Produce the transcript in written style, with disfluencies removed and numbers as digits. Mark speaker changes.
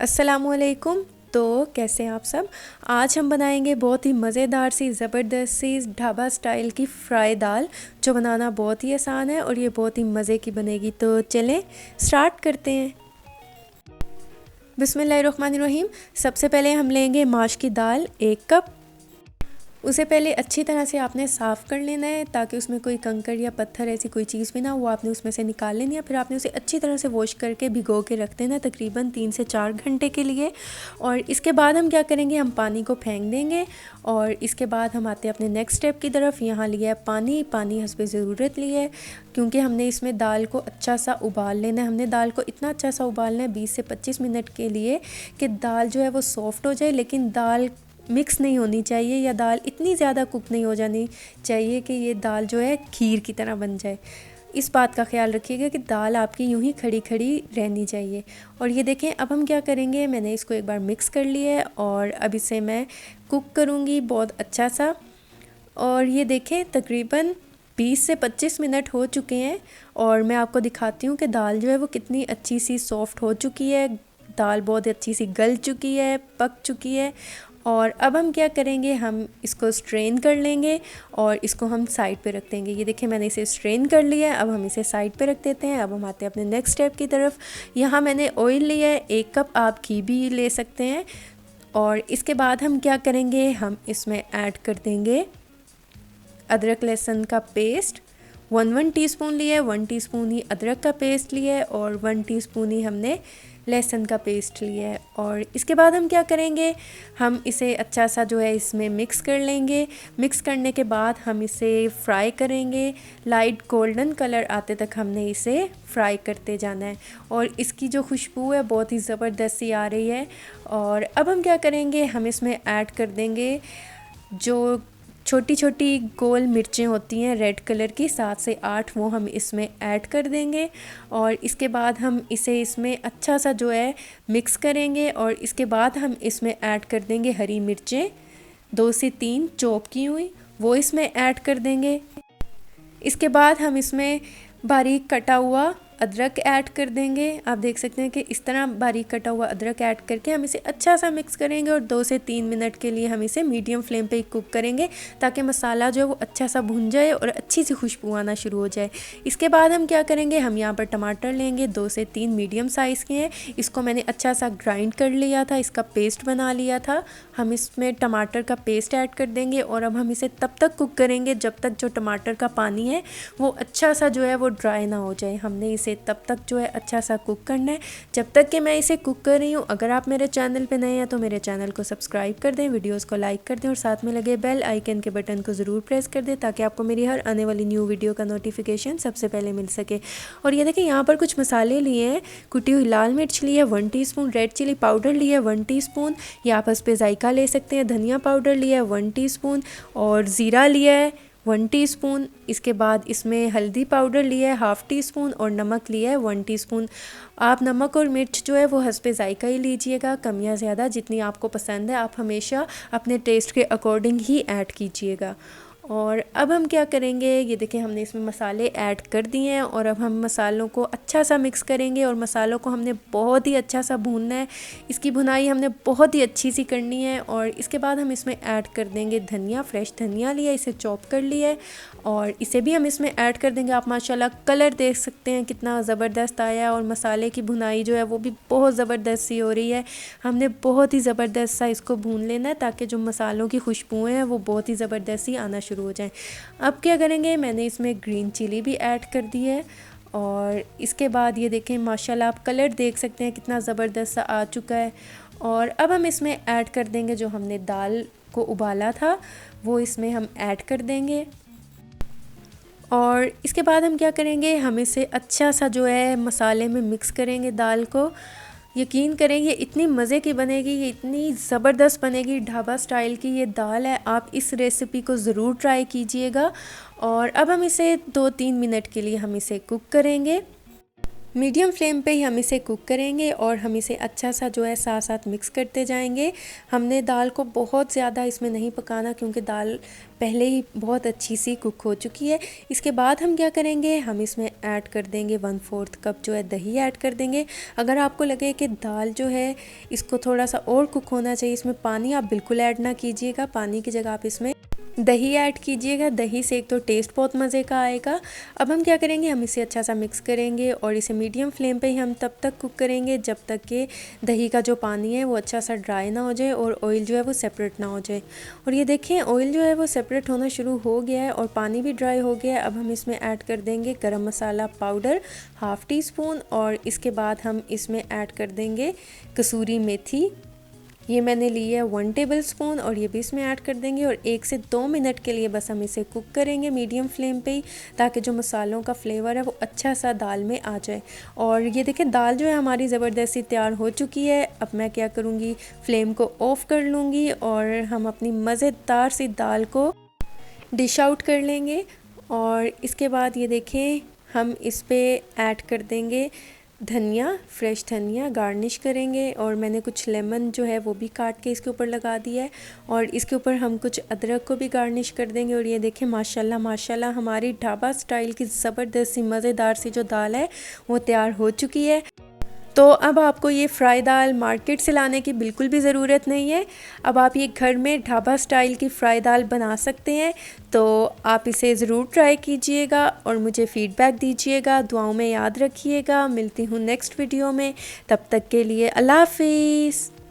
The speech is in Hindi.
Speaker 1: अस्सलामुअलैकुम। तो कैसे हैं आप सब। आज हम बनाएंगे बहुत ही मज़ेदार सी ज़बरदस्त सी ढाबा स्टाइल की फ्राई दाल, जो बनाना बहुत ही आसान है और ये बहुत ही मज़े की बनेगी। तो चलें स्टार्ट करते हैं। बिस्मिल्लाहिर्रहमानिर्रहीम। सबसे पहले हम लेंगे माश की दाल 1 कप। उसे पहले अच्छी तरह से आपने साफ़ कर लेना है ताकि उसमें कोई कंकड़ या पत्थर ऐसी कोई चीज़ भी ना, वो आपने उसमें से निकाल लेनी है। फिर आपने उसे अच्छी तरह से वॉश करके भिगो के रख देना है तकरीबन 3 से 4 घंटे के लिए। और इसके बाद हम क्या करेंगे, हम पानी को फेंक देंगे और इसके बाद हम आते हैं अपने नेक्स्ट स्टेप की तरफ। यहाँ लिया है पानी हस्बे ज़रूरत लिया है, क्योंकि हमने इसमें दाल को अच्छा सा उबाल लेना है। हमने दाल को इतना अच्छा सा उबालना है 20 से 25 मिनट के लिए कि दाल जो है वो सॉफ़्ट हो जाए, लेकिन दाल मिक्स नहीं होनी चाहिए या दाल इतनी ज़्यादा कुक नहीं हो जानी चाहिए कि ये दाल जो है खीर की तरह बन जाए। इस बात का ख्याल रखिएगा कि दाल आपकी यूं ही खड़ी खड़ी रहनी चाहिए। और ये देखें, अब हम क्या करेंगे, मैंने इसको एक बार मिक्स कर लिया है और अब इसे मैं कुक करूँगी बहुत अच्छा सा। और ये देखें तकरीबन 20 से 25 मिनट हो चुके हैं और मैं आपको दिखाती हूँ कि दाल जो है वो कितनी अच्छी सी सॉफ़्ट हो चुकी है। दाल बहुत अच्छी सी गल चुकी है, पक चुकी है। और अब हम क्या करेंगे, हम इसको स्ट्रेन कर लेंगे और इसको हम साइड पे रख देंगे। ये देखिए मैंने इसे स्ट्रेन कर लिया है, अब हम इसे साइड पे रख देते हैं। अब हम आते हैं अपने नेक्स्ट स्टेप की तरफ। यहाँ मैंने ऑयल लिया है 1 कप, आप घी भी ले सकते हैं। और इसके बाद हम क्या करेंगे, हम इसमें ऐड कर देंगे अदरक लहसुन का पेस्ट। 1 टीस्पून लिया है, 1 टीस्पून ही अदरक का पेस्ट लिया है और 1 टीस्पून ही हमने लहसुन का पेस्ट लिया है। और इसके बाद हम क्या करेंगे, हम इसे अच्छा सा जो है इसमें मिक्स कर लेंगे। मिक्स करने के बाद हम इसे फ्राई करेंगे, लाइट गोल्डन कलर आते तक हमने इसे फ्राई करते जाना है। और इसकी जो खुशबू है बहुत ही ज़बरदस्त सी आ रही है। और अब हम क्या करेंगे, हम इसमें ऐड कर देंगे जो छोटी छोटी गोल मिर्चें होती हैं रेड कलर की, 7 से 8, वो हम इसमें ऐड कर देंगे। और इसके बाद हम इसे इसमें अच्छा सा जो है मिक्स करेंगे। और इसके बाद हम इसमें ऐड कर देंगे हरी मिर्चें 2 से 3 चॉप की हुई, वो इसमें ऐड कर देंगे। इसके बाद हम इसमें बारीक कटा हुआ अदरक ऐड कर देंगे। आप देख सकते हैं कि इस तरह बारीक कटा हुआ अदरक ऐड करके हम इसे अच्छा सा मिक्स करेंगे और 2 से 3 मिनट के लिए हम इसे मीडियम फ्लेम पे ही कुक करेंगे ताकि मसाला जो है वो अच्छा सा भुन जाए और अच्छी सी खुशबू आना शुरू हो जाए। इसके बाद हम क्या करेंगे, हम यहाँ पर टमाटर लेंगे 2 से 3 मीडियम साइज़ के हैं। इसको मैंने अच्छा सा ग्राइंड कर लिया था, इसका पेस्ट बना लिया था। हम इसमें टमाटर का पेस्ट ऐड कर देंगे और अब हम इसे तब तक कुक करेंगे जब तक जो टमाटर का पानी है वो अच्छा सा जो है वो ड्राई ना हो जाए। हमने इसे तब तक जो है अच्छा सा कुक करना है जब तक कि मैं इसे कुक कर रही हूँ। अगर आप मेरे चैनल पे नए हैं तो मेरे चैनल को सब्सक्राइब कर दें, वीडियोस को लाइक कर दें और साथ में लगे बेल आइकन के बटन को ज़रूर प्रेस कर दें ताकि आपको मेरी हर आने वाली न्यू वीडियो का नोटिफिकेशन सबसे पहले मिल सके। और ये देखिए यहाँ पर कुछ मसाले लिए हैं, कुटी हुई लाल मिर्च ली है 1 टीस्पून, रेड चिली पाउडर लिया है 1 टीस्पून, या आप इस पे जायका ले सकते हैं, धनिया पाउडर लिया है 1 टीस्पून और ज़ीरा लिया है 1 टीस्पून। इसके बाद इसमें हल्दी पाउडर लिया है 1/2 टीस्पून और नमक लिया है 1 टीस्पून। आप नमक और मिर्च जो है वो हस्बे जायका ही लीजिएगा, कम या ज़्यादा जितनी आपको पसंद है आप हमेशा अपने टेस्ट के अकॉर्डिंग ही ऐड कीजिएगा। और अब हम क्या करेंगे, ये देखें हमने इसमें मसाले ऐड कर दिए हैं और अब हम मसालों को अच्छा सा मिक्स करेंगे और मसालों को हमने बहुत ही अच्छा सा भूनना है। इसकी भुनाई हमने बहुत ही अच्छी सी करनी है। और इसके बाद हम इसमें ऐड कर देंगे धनिया, फ्रेश धनिया लिया, इसे चॉप कर लिया है और इसे भी हम इसमें ऐड कर देंगे। आप माशाल्लाह कलर देख सकते हैं कितना ज़बरदस्त आया है और मसाले की भुनाई जो है वो भी बहुत ज़बरदस्त सी हो रही है। हमने बहुत ही ज़बरदस्त सा इसको भून लेना है ताकि जो मसालों की खुशबुएँ हैं वो बहुत ही ज़बरदस्त सी आना शुरू हो जाए। अब क्या करेंगे, मैंने इसमें ग्रीन चिली भी ऐड कर दी है और इसके बाद ये देखें माशाल्लाह आप कलर देख सकते हैं कितना ज़बरदस्त सा आ चुका है। और अब हम इसमें ऐड कर देंगे जो हमने दाल को उबाला था वो इसमें हम ऐड कर देंगे। और इसके बाद हम क्या करेंगे, हम इसे अच्छा सा जो है मसाले में मिक्स करेंगे दाल को। यकीन करें ये इतनी मज़े की बनेगी, ये इतनी ज़बरदस्त बनेगी, ढाबा स्टाइल की ये दाल है। आप इस रेसिपी को ज़रूर ट्राई कीजिएगा। और अब हम इसे 2-3 मिनट के लिए हम इसे कुक करेंगे। मीडियम फ्लेम पे ही हम इसे कुक करेंगे और हम इसे अच्छा सा जो है साथ साथ मिक्स करते जाएंगे। हमने दाल को बहुत ज़्यादा इसमें नहीं पकाना क्योंकि दाल पहले ही बहुत अच्छी सी कुक हो चुकी है। इसके बाद हम क्या करेंगे, हम इसमें ऐड कर देंगे 1/4 कप जो है दही ऐड कर देंगे। अगर आपको लगे कि दाल जो है इसको थोड़ा सा और कुक होना चाहिए, इसमें पानी आप बिल्कुल ऐड ना कीजिएगा, पानी की जगह आप इसमें दही ऐड कीजिएगा। दही से एक तो टेस्ट बहुत मज़े का आएगा। अब हम क्या करेंगे, हम इसे अच्छा सा मिक्स करेंगे और इसे मीडियम फ्लेम पे ही हम तब तक कुक करेंगे जब तक कि दही का जो पानी है वो अच्छा सा ड्राई ना हो जाए और ऑयल जो है वो सेपरेट ना हो जाए। और ये देखें ऑयल जो है वो सेपरेट होना शुरू हो गया है और पानी भी ड्राई हो गया है। अब हम इसमें ऐड कर देंगे गरम मसाला पाउडर 1/2 टीस्पून और इसके बाद हम इसमें ऐड कर देंगे कसूरी मेथी, ये मैंने ली है 1 टेबल स्पून और ये भी इसमें ऐड कर देंगे और 1 से 2 मिनट के लिए बस हम इसे कुक करेंगे मीडियम फ्लेम पे ही, ताकि जो मसालों का फ्लेवर है वो अच्छा सा दाल में आ जाए। और ये देखें दाल जो है हमारी ज़बरदस्ती तैयार हो चुकी है। अब मैं क्या करूँगी, फ्लेम को ऑफ़ कर लूँगी और हम अपनी मज़ेदार सी दाल को डिश आउट कर लेंगे। और इसके बाद ये देखें हम इस पर ऐड कर देंगे धनिया, फ्रेश धनिया गार्निश करेंगे और मैंने कुछ लेमन जो है वो भी काट के इसके ऊपर लगा दिया है और इसके ऊपर हम कुछ अदरक को भी गार्निश कर देंगे। और ये देखें माशाल्लाह माशाल्लाह हमारी ढाबा स्टाइल की ज़बरदस्त सी मज़ेदार सी जो दाल है वो तैयार हो चुकी है। तो अब आपको ये फ्राई दाल मार्केट से लाने की बिल्कुल भी ज़रूरत नहीं है। अब आप ये घर में ढाबा स्टाइल की फ़्राई दाल बना सकते हैं। तो आप इसे ज़रूर ट्राई कीजिएगा और मुझे फ़ीडबैक दीजिएगा। दुआओं में याद रखिएगा। मिलती हूँ नेक्स्ट वीडियो में, तब तक के लिए अल्लाह हाफ़िज़।